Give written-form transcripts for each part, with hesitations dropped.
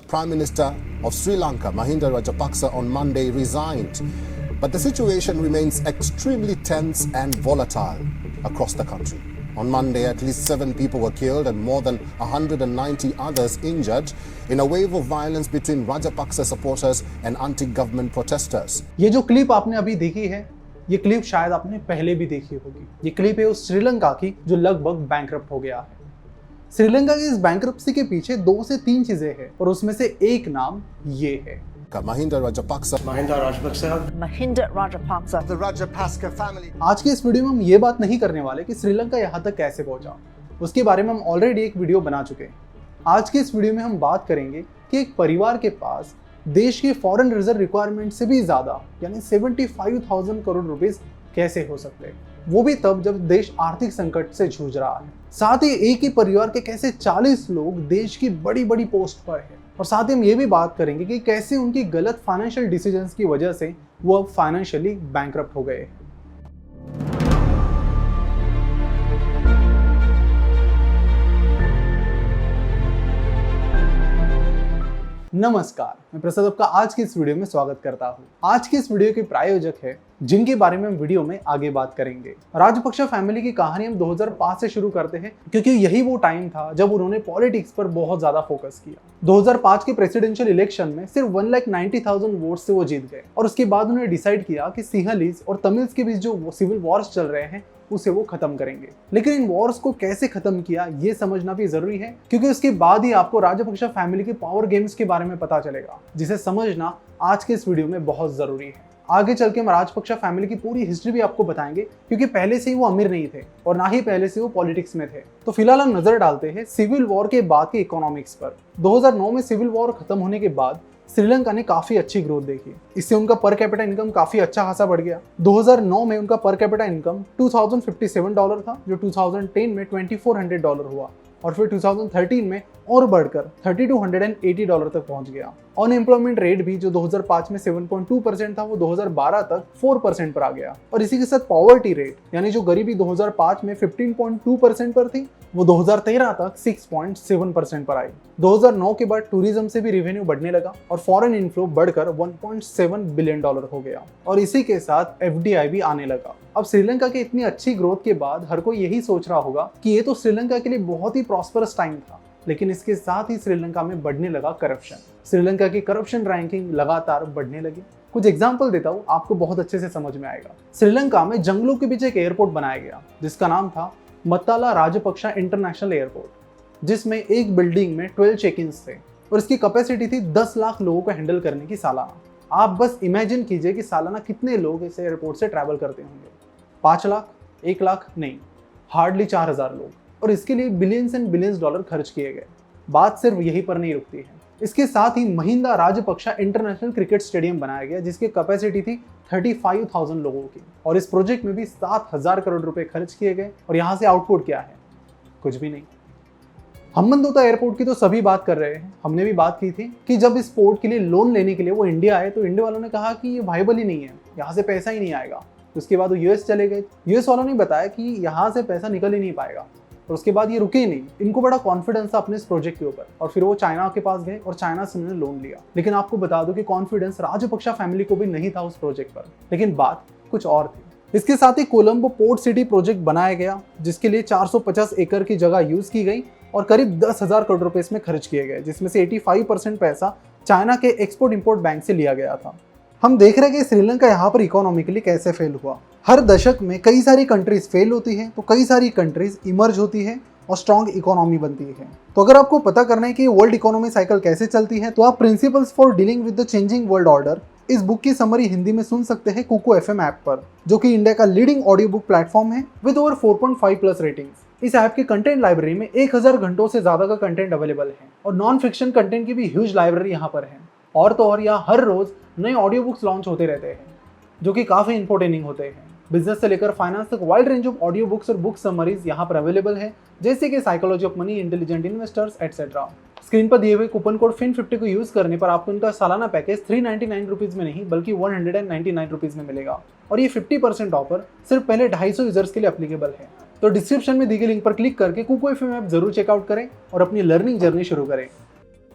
Prime Minister of Sri Lanka, Mahinda Rajapaksa, on Monday resigned. But the situation remains extremely tense and volatile across the country. On Monday, at least 7 people were killed and more than 190 others injured in a wave of violence between Rajapaksa supporters and anti-government protesters. ये जो clip आपने अभी देखी है, ये clip शायद आपने पहले भी देखी होगी। ये क्लिप है उस श्रीलंका की जो लगभग बैंकरप्ट हो गया है। श्रीलंका की इस बैंकरप्सी के पीछे 2 से 3 चीजें हैं और उसमें से एक नाम ये है। Mahinda Rajapaksa. The Rajapaksa family. आज के इस वीडियो में हम ये बात नहीं करने वाले कि श्रीलंका यहाँ तक कैसे पहुंचा। उसके बारे में हम ऑलरेडी एक वीडियो बना चुके हैं। आज के इस वीडियो में हम बात करेंगे कि एक परिवार के पास देश के फॉरेन रिजर्व रिक्वायरमेंट से भी ज्यादा यानी 75,000 करोड़ रुपीस कैसे हो सकते हैं, वो भी तब जब देश आर्थिक संकट से जूझ रहा है। साथ ही एक ही परिवार के कैसे 40 लोग देश की बड़ी बड़ी पोस्ट पर है और साथ ही हम ये भी बात करेंगे कि कैसे उनकी गलत फाइनेंशियल डिसीजंस की वजह से वो अब फाइनेंशियली बैंकरप्ट हो गए। नमस्कार, मैं प्रसाद आपका आज की इस वीडियो में स्वागत करता हूँ। आज की इस वीडियो के प्रायोजक है जिनके बारे में हम वीडियो में आगे बात करेंगे। राजपक्षा फैमिली की कहानी हम 2005 से शुरू करते हैं क्योंकि यही वो टाइम था जब उन्होंने पॉलिटिक्स पर बहुत ज्यादा फोकस किया। 2005 के प्रेसिडेंशियल इलेक्शन में सिर्फ 1,90,000 वोट से वो जीत गए और उसके बाद उन्होंने डिसाइड किया कि सिंहलीज और तमिल्स के बीच जो सिविल वॉर्स चल रहे हैं उसे वो खत्म करेंगे। लेकिन इन वॉर्स को कैसे खत्म किया ये समझना भी जरूरी है क्योंकि उसके बाद ही आपको राजपक्षा फैमिली के पावर गेम्स के बारे में पता चलेगा, जिसे समझना आज के इस वीडियो में बहुत जरूरी है। आगे चल के हम राजपक्षा फैमिली की पूरी हिस्ट्री भी आपको बताएंगे क्योंकि पहले से ही वो अमीर नहीं थे और ना ही पहले से वो पॉलिटिक्स में थे। तो फिलहाल हम नजर डालते हैं सिविल वॉर के बाद के इकोनॉमिक्स पर। 2009 में सिविल वॉर खत्म होने के बाद श्रीलंका ने काफी अच्छी ग्रोथ देखी। इससे उनका पर कैपिटा इनकम काफी अच्छा खासा बढ़ गया। 2009 में उनका पर कैपिटा इनकम $2,057 था जो 2010 में $2,400 हुआ और फिर 2013 में और बढ़कर $3,280 तक पहुंच गया। अनएम्प्लॉयमेंट रेट भी जो 2005 में 7.2% था वो 2012 तक 4% पर आ गया और इसी के साथ पॉवर्टी रेट यानी जो गरीबी 2005 में 15.2% पर थी वो 2013 तक 6.7% पर आई। 2009 के बाद टूरिज्म से भी रेवेन्यू बढ़ने लगा और फॉरेन इनफ्लो बढ़कर $1.7 बिलियन हो गया और इसी के साथ FDI भी आने लगा। अब श्रीलंका की इतनी अच्छी ग्रोथ के बाद हर कोई यही सोच रहा होगा कि ये तो श्रीलंका के लिए बहुत ही प्रॉस्परस टाइम था, लेकिन इसके साथ ही श्रीलंका में बढ़ने लगा करप्शन। श्रीलंका की करप्शन रैंकिंग लगातार बढ़ने लगी। कुछ एग्जांपल देता हूँ, आपको बहुत अच्छे से समझ में आएगा। श्रीलंका में जंगलों के बीच एक एयरपोर्ट बनाया गया जिसका नाम था मत्ताला राजपक्षा इंटरनेशनल एयरपोर्ट, जिसमें एक बिल्डिंग में 12 चेक-इन्स थे और इसकी कैपेसिटी थी 10 लाख लोगों को हैंडल करने की सालाना। आप बस इमेजिन कीजिए कि सालाना कितने लोग इस एयरपोर्ट से ट्रैवल करते होंगे। 5 लाख, 1 लाख नहीं, हार्डली 4,000 लोग, और इसके लिए बिलियंस एंड बिलियंस डॉलर खर्च किए गए। बात सिर्फ यही पर नहीं रुकती है। इसके साथ ही Mahinda Rajapaksa international cricket stadium बनाया गया जिसकी कैपेसिटी थी 35,000 लोगों की और इस प्रोजेक्ट में भी 7,000 करोड़ रुपए खर्च किए गए और यहाँ से आउटपुट क्या है? कुछ भी नहीं। हम्बनतोता एयरपोर्ट की तो सभी बात कर रहे हैं। हमने भी बात की थी कि जब इस पोर्ट के लिए लोन लेने के लिए वो इंडिया आए तो इंडिया वालों ने कहा कि ये वायबल ही नहीं है, यहाँ से पैसा ही नहीं आएगा। उसके बाद वो यूएस चले गए। यूएस वालों ने बताया कि यहाँ से पैसा निकल ही नहीं पाएगा और उसके बाद ये रुके ही नहीं। इनको बड़ा कॉन्फिडेंस था अपने इस प्रोजेक्ट के ऊपर और फिर वो चाइना के पास गए और चाइना से उन्होंने लोन लिया। लेकिन आपको बता दो कि कॉन्फिडेंस राजपक्षा फैमिली को भी नहीं था उस प्रोजेक्ट पर, लेकिन बात कुछ और थी। इसके साथ ही कोलंबो पोर्ट सिटी प्रोजेक्ट बनाया गया जिसके लिए 450 एकड़ की जगह यूज की गई और करीब 10,000 करोड़ रुपए इसमें खर्च किए गए, जिसमें से 85% पैसा चाइना के एक्सपोर्ट इंपोर्ट बैंक से लिया गया था। हम देख रहे हैं कि श्रीलंका यहाँ पर इकोनॉमिकली कैसे फेल हुआ। हर दशक में कई सारी कंट्रीज फेल होती है तो कई सारी कंट्रीज इमर्ज होती है और स्ट्रॉन्ग इकोनॉमी बनती है। तो अगर आपको पता करना है कि वर्ल्ड इकोनॉमी साइकिल कैसे चलती है तो आप principles for dealing with the changing world order इस बुक की समरी हिंदी में सुन सकते हैं कुको FM ऐप पर, जो कि इंडिया का लीडिंग ऑडियो बुक प्लेटफॉर्म है विद ओवर 4.5+ रेटिंग्स। इस ऐप की कंटेंट लाइब्रेरी में 1000 घंटों से ज्यादा का कंटेंट अवेलेबल है और नॉन फिक्शन कंटेंट की भी ह्यूज लाइब्रेरी यहाँ पर है। और तो और यहाँ हर रोज नए ऑडियो बुक्स लॉन्च होते रहते हैं जो कि काफी इंपोर्टेनिंग होते हैं। बिजनेस से लेकर फाइनेंस तक wide range of audio books और बुक समरीज यहाँ पर अवेलेबल है, जैसे कि psychology of money, intelligent investors etcetera. Screen पर दिए हुए कूपन कोड FIN50 को यूज करने पर आपको इनका सालाना पैकेज 399 रुपीज में नहीं बल्कि 199 रुपीज में मिलेगा और ये 50% ऑफर सिर्फ पहले 250 यूजर्स के लिए एप्लीकेबल है। तो डिस्क्रिप्शन में दी गई लिंक पर क्लिक करके कुको FM ऐप जरूर चेकआउट करें और अपनी लर्निंग जर्नी शुरू करें।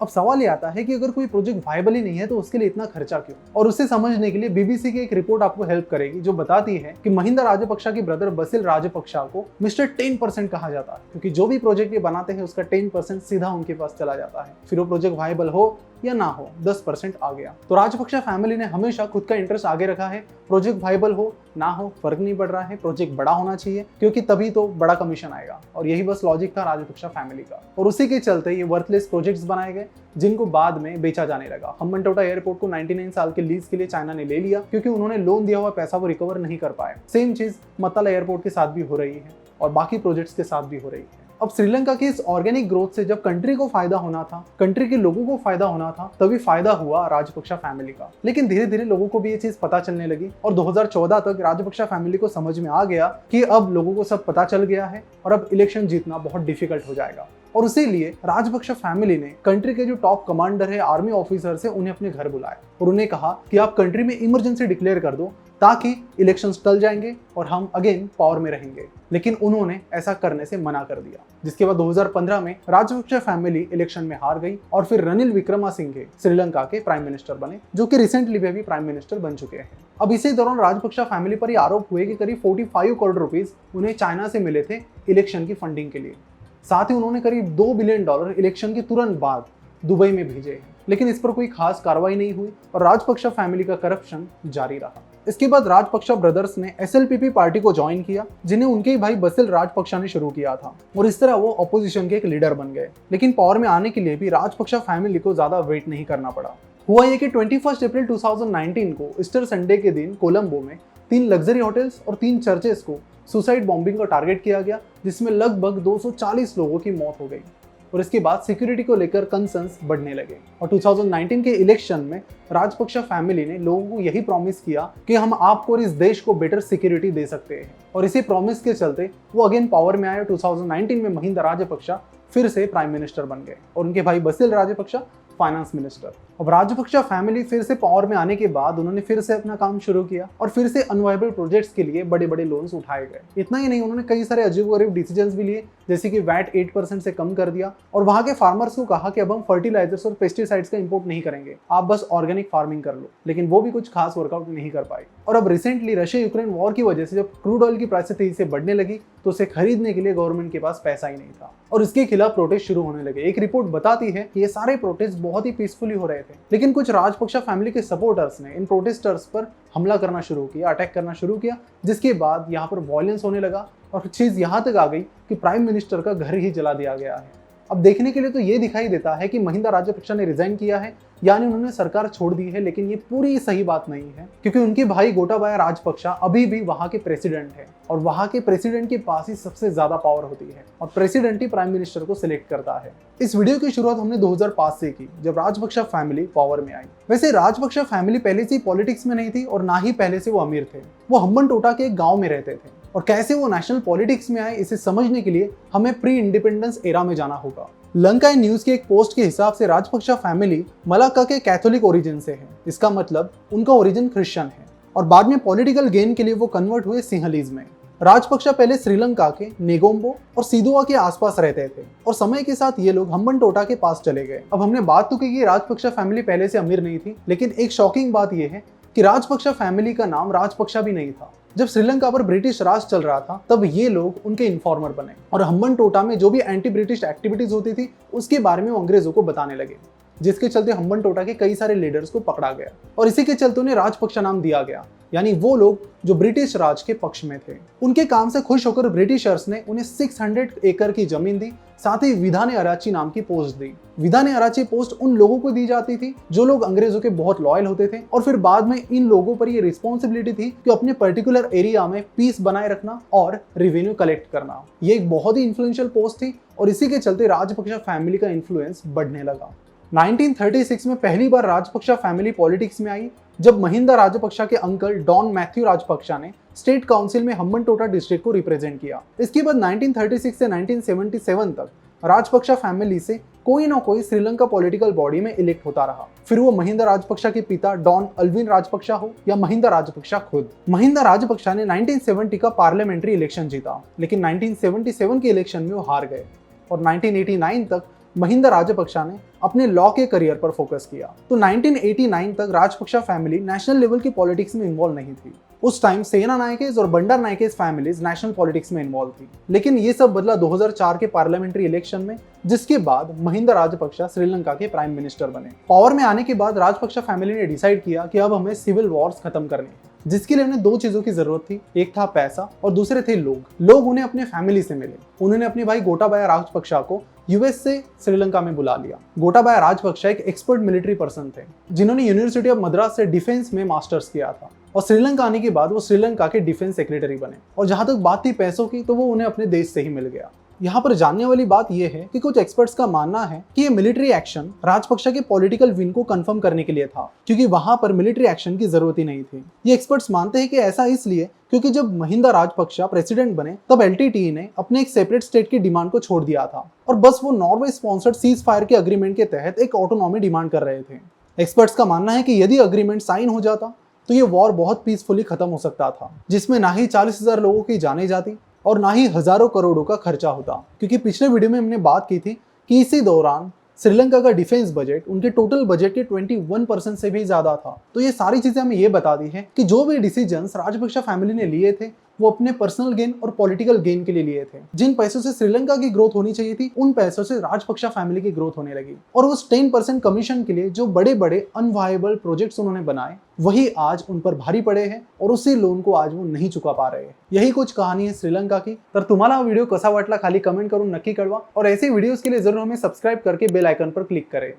अब सवाल ये आता है कि अगर कोई प्रोजेक्ट वायबल ही नहीं है तो उसके लिए इतना खर्चा क्यों? और उसे समझने के लिए बीबीसी की एक रिपोर्ट आपको हेल्प करेगी जो बताती है कि महिंदा राजपक्षा के ब्रदर बसिल राजपक्षा को मिस्टर 10% कहा जाता है, क्योंकि जो भी प्रोजेक्ट ये बनाते हैं उसका 10% सीधा उनके पास चला जाता है। फिर वो प्रोजेक्ट वायबल हो या ना हो, 10% आ गया। तो राजपक्षा फैमिली ने हमेशा खुद का इंटरेस्ट आगे रखा है। प्रोजेक्ट वायबल हो ना हो फर्क नहीं पड़ रहा है, प्रोजेक्ट बड़ा होना चाहिए क्योंकि तभी तो बड़ा कमीशन आएगा। और यही बस लॉजिक था राजपक्षा फैमिली का। और उसी के चलते ये वर्थलेस प्रोजेक्ट्स बनाए गए जिनको बाद में बेचा जाने लगा। हम्बनटोटा एयरपोर्ट को 99 साल के लीज के लिए चाइना ने ले लिया क्योंकि उन्होंने लोन दिया हुआ पैसा वो रिकवर नहीं कर पाए। सेम चीज मत्तला एयरपोर्ट के साथ भी हो रही है और बाकी प्रोजेक्ट्स के साथ भी हो रही है। अब श्रीलंका की इस ऑर्गेनिक ग्रोथ से जब कंट्री को फायदा होना था, कंट्री के लोगों को फायदा होना था, तभी फायदा हुआ राजपक्षा फैमिली का। लेकिन धीरे धीरे लोगों को भी ये चीज पता चलने लगी और 2014 तक राजपक्षा फैमिली को समझ में आ गया कि अब लोगों को सब पता चल गया है और अब इलेक्शन जीतना बहुत डिफिकल्ट हो जाएगा। और उसी लिए राजपक्षा फैमिली ने कंट्री के जो टॉप कमांडर है, आर्मी ऑफिसर से उन्हें अपने घर बुलाया और उन्हें कहा कि आप कंट्री में इमरजेंसी डिक्लेयर कर दो ताकि इलेक्शंस टल जाएंगे और हम अगेन पावर में रहेंगे। लेकिन उन्होंने ऐसा करने से मना कर दिया, जिसके बाद 2015 में राजपक्षा फैमिली इलेक्शन में हार गई और फिर रनिल विक्रमासिंघे श्रीलंका के प्राइम मिनिस्टर बने, जो कि रिसेंटली भी प्राइम मिनिस्टर बन चुके हैं। अब इसी दौरान राजपक्षा फैमिली पर यह आरोप हुए कि करीब 45 करोड़ रुपीस उन्हें चाइना से मिले थे इलेक्शन की फंडिंग के लिए। साथ ही उन्होंने करीब $2 बिलियन इलेक्शन के तुरंत बाद दुबई में भेजे हैं, लेकिन इस पर कोई खास कार्रवाई नहीं हुई और राजपक्षा फैमिली का करप्शन जारी रहा। इसके बाद राजपक्षा ब्रदर्स ने SLPP पार्टी को ज्वाइन किया, जिन्हें उनके ही भाई बसिल राजपक्षा ने शुरू किया था और इस तरह वो अपोजिशन के एक लीडर बन गए। लेकिन पावर में आने के लिए भी राजपक्षा फैमिली को ज्यादा वेट नहीं करना पड़ा। हुआ ये कि 21 अप्रैल 2019 को ईस्टर संडे के दिन कोलंबो में 3 लग्जरी होटल्स और 3 चर्चेस को सुसाइड बॉम्बिंग का टारगेट किया गया, जिसमें लगभग 240 लोगों की मौत हो गई। और इसके बाद सिक्योरिटी को लेकर कंसर्न्स बढ़ने लगे और 2019 के इलेक्शन में राजपक्षा फैमिली ने लोगों को यही प्रॉमिस किया कि हम आपको और इस देश को बेटर सिक्योरिटी दे सकते हैं। और इसी प्रॉमिस के चलते वो अगेन पावर में आए। 2019 में महिंदा राजपक्षा फिर से प्राइम मिनिस्टर बन गए और उनके भाई बसिल राजपक्षा फाइनेंस मिनिस्टर। अब राजपक्षा फैमिली फिर से पावर में आने के बाद उन्होंने फिर से अपना काम शुरू किया और फिर से अनवायबल प्रोजेक्ट्स के लिए बड़े बड़े लोन्स उठाए गए। इतना ही नहीं, उन्होंने कई सारे अजीबोगरीब डिसीजंस भी लिए, जैसे कि वैट 8% से कम कर दिया और वहां के फार्मर्स को कहा कि अब हम फर्टिलाइजर्स और पेस्टिसाइड्स का इंपोर्ट नहीं करेंगे, आप बस ऑर्गेनिक फार्मिंग कर लो। लेकिन वो भी कुछ खास वर्कआउट नहीं कर पाई। और अब रिसेंटली रशिया यूक्रेन वॉर की वजह से जब क्रूड ऑयल की प्राइस तेजी से बढ़ने लगी तो उसे खरीदने के लिए गवर्नमेंट के पास पैसा ही नहीं था और इसके खिलाफ प्रोटेस्ट शुरू होने लगे। एक रिपोर्ट बताती है कि ये सारे प्रोटेस्ट बहुत ही पीसफुली हो रहे थे, लेकिन कुछ राजपक्षा फैमिली के सपोर्टर्स ने इन प्रोटेस्टर्स पर हमला करना शुरू किया, अटैक करना शुरू किया, जिसके बाद यहाँ पर वायलेंस होने लगा और चीज यहाँ तक आ गई कि प्राइम मिनिस्टर का घर ही जला दिया गया है। अब देखने के लिए तो ये दिखाई देता है कि महिंदा राजपक्षा ने रिजाइन किया है, यानी उन्होंने सरकार छोड़ दी है, लेकिन ये पूरी सही बात नहीं है क्योंकि उनके भाई गोटाबाया राजपक्षा अभी भी वहां के प्रेसिडेंट है और वहां के प्रेसिडेंट के पास ही सबसे ज्यादा पावर होती है और प्रेसिडेंट ही प्राइम मिनिस्टर को सिलेक्ट करता है। इस वीडियो की शुरुआत हमने 2005 से की, जब राजपक्षा फैमिली पावर में आई। वैसे राजपक्षा फैमिली पहले से ही पॉलिटिक्स में नहीं थी और ना ही पहले से वो अमीर थे। वो हम्बनटोटा के एक गाँव में रहते थे और कैसे वो नेशनल पॉलिटिक्स में आए, इसे समझने के लिए हमें प्री इंडिपेंडेंस एरा में जाना होगा। लंका न्यूज के एक पोस्ट के हिसाब से राजपक्षा फैमिली मलाक्का के कैथोलिक ओरिजिन से है। इसका मतलब उनका ओरिजिन क्रिश्चियन है और बाद में पॉलिटिकल गेन के लिए वो कन्वर्ट हुए सिंहलीज में। राजपक्षा पहले श्रीलंका के नेगोम्बो और सिदुआ के आसपास रहते थे और समय के साथ ये लोग हम्बनटोटा के पास चले गए। अब हमने बात तो की कि राजपक्षा फैमिली पहले से अमीर नहीं थी, लेकिन एक शॉकिंग बात यह है कि राजपक्षा फैमिली का नाम राजपक्षा भी नहीं था। जब श्रीलंका पर ब्रिटिश राज चल रहा था तब ये लोग उनके इन्फॉर्मर बने और हम्बनटोटा में जो भी एंटी ब्रिटिश एक्टिविटीज होती थी उसके बारे में वो अंग्रेजों को बताने लगे, जिसके चलते हम्बनटोटा के कई सारे लीडर्स को पकड़ा गया और इसी के चलते उन्हें राजपक्षा नाम दिया गया, यानी वो लोग जो ब्रिटिश राज के पक्ष में थे। उनके काम से खुश होकर ब्रिटिशर्स ने उन्हें 600 एकड़ की जमीन दी, साथ ही विधाने अराची नाम की पोस्ट दी। विधाने अराची पोस्ट उन लोगों को दी जाती थी जो लोग अंग्रेजों के बहुत लॉयल होते थे और फिर बाद में इन लोगों पर ये रिस्पॉन्सिबिलिटी थी कि अपने पर्टिकुलर एरिया में पीस बनाए रखना और रेवेन्यू कलेक्ट करना। ये एक बहुत ही इन्फ्लुएंशियल पोस्ट थी और इसी के चलते राजपक्षा फैमिली का इन्फ्लुएंस बढ़ने लगा। 1936 में पहली बार राजपक्षा फैमिली पॉलिटिक्स में आई, जब महिंदा राजपक्षा के अंकल डॉन मैथ्यू राजपक्षा ने स्टेट काउंसिल में हम्बनटोटा डिस्ट्रिक्ट को रिप्रेजेंट किया। इसके बाद 1936 से 1977 तक राजपक्षा फैमिली से कोई ना कोई श्रीलंका पॉलिटिकल बॉडी में इलेक्ट होता रहा, फिर वो महिंदा राजपक्षा के पिता डॉन अल्विन राजपक्षा हो या महिंदा राजपक्षा खुद। महिंदा राजपक्षा ने 1970 का पार्लियामेंट्री इलेक्शन जीता, लेकिन 1977 के इलेक्शन में वो हार गए और 1989 तक महिंदा राजपक्षा ने अपने लॉ के करियर पर फोकस किया। तो 1989 तक राजपक्षा फैमिली नेशनल लेवल की पॉलिटिक्स में इन्वॉल्व नहीं थी। उस टाइम सेना नायकेस और बंडार नायकेस फैमिलीज नेशनल पॉलिटिक्स में इन्वॉल्व थी। लेकिन ये सब बदला 2004 के पार्लियामेंट्री इलेक्शन में, जिसके बाद महिंदा राजपक्षा श्रीलंका के प्राइम मिनिस्टर बने। पावर में आने के बाद राजपक्षा फैमिली ने डिसाइड किया कि अब हमें सिविल वॉर्स खत्म करने, जिसके लिए उन्हें दो चीजों की जरूरत थी। एक था पैसा और दूसरे थे लोग उन्हें अपने फैमिली से मिले। उन्होंने अपने भाई गोटाबाया राजपक्षा को यूएस से श्रीलंका में बुला लिया। गोटाबाया राजपक्षा एक एक्सपर्ट मिलिट्री पर्सन थे, जिन्होंने यूनिवर्सिटी ऑफ मद्रास से डिफेंस में मास्टर्स किया था, और श्रीलंका आने के बाद वो श्रीलंका के डिफेंस सेक्रेटरी बने। और जहां तक बात थी पैसों की, तो वो उन्हें अपने देश से ही मिल गया। यहाँ पर जानने वाली बात यह है कि कुछ एक्सपर्ट्स का मानना है कि ये मिलिट्री एक्शन राजपक्षा के पॉलिटिकल विन को कंफर्म करने के लिए था, क्योंकि वहां पर मिलिट्री एक्शन की जरूरत ही नहीं थी। ये एक्सपर्ट्स मानते हैं कि ऐसा इसलिए क्योंकि जब महिंदा राजपक्षा प्रेसिडेंट बने, तब एलटीटीई ने अपने एक सेपरेट स्टेट की डिमांड को छोड़ दिया था, और बस वो नॉर्वे स्पॉन्सर्ड सीज फायर के अग्रीमेंट के तहत एक ऑटोनॉमी डिमांड कर रहे थे। एक्सपर्ट्स का मानना है कि यदि अग्रीमेंट साइन हो जाता तो ये वॉर बहुत पीसफुली खत्म हो सकता था, जिसमें ना ही 40,000 लोगों की जानें जाती और ना ही हजारों करोड़ों का खर्चा होता। क्योंकि पिछले वीडियो में हमने बात की थी कि इसी दौरान श्रीलंका का डिफेंस बजट उनके टोटल बजट के 21% से भी ज्यादा था। तो ये सारी चीजें हमें ये बता दी है कि जो भी डिसीजंस राजपक्षा फैमिली ने लिए थे, वो अपने पर्सनल गेन और पॉलिटिकल गेन के लिए लिए थे। जिन पैसों से श्रीलंका की ग्रोथ होनी चाहिए थी, उन पैसों से राजपक्षा फैमिली की ग्रोथ होने लगी। और उस 10% कमीशन के लिए जो बड़े बड़े अनवायबल प्रोजेक्ट्स उन्होंने बनाए, वही आज उन पर भारी पड़े हैं, और उसी लोन को आज वो नहीं चुका पा रहे हैं। यही कुछ कहानी है श्रीलंका की। तर तुम्हाला हा व्हिडिओ कसा वाटला खाली कमेंट करून नक्की कळवा, और ऐसे व्हिडिओज के लिए जरूर हमें सब्सक्राइब करके बेल आइकन पर क्लिक करें।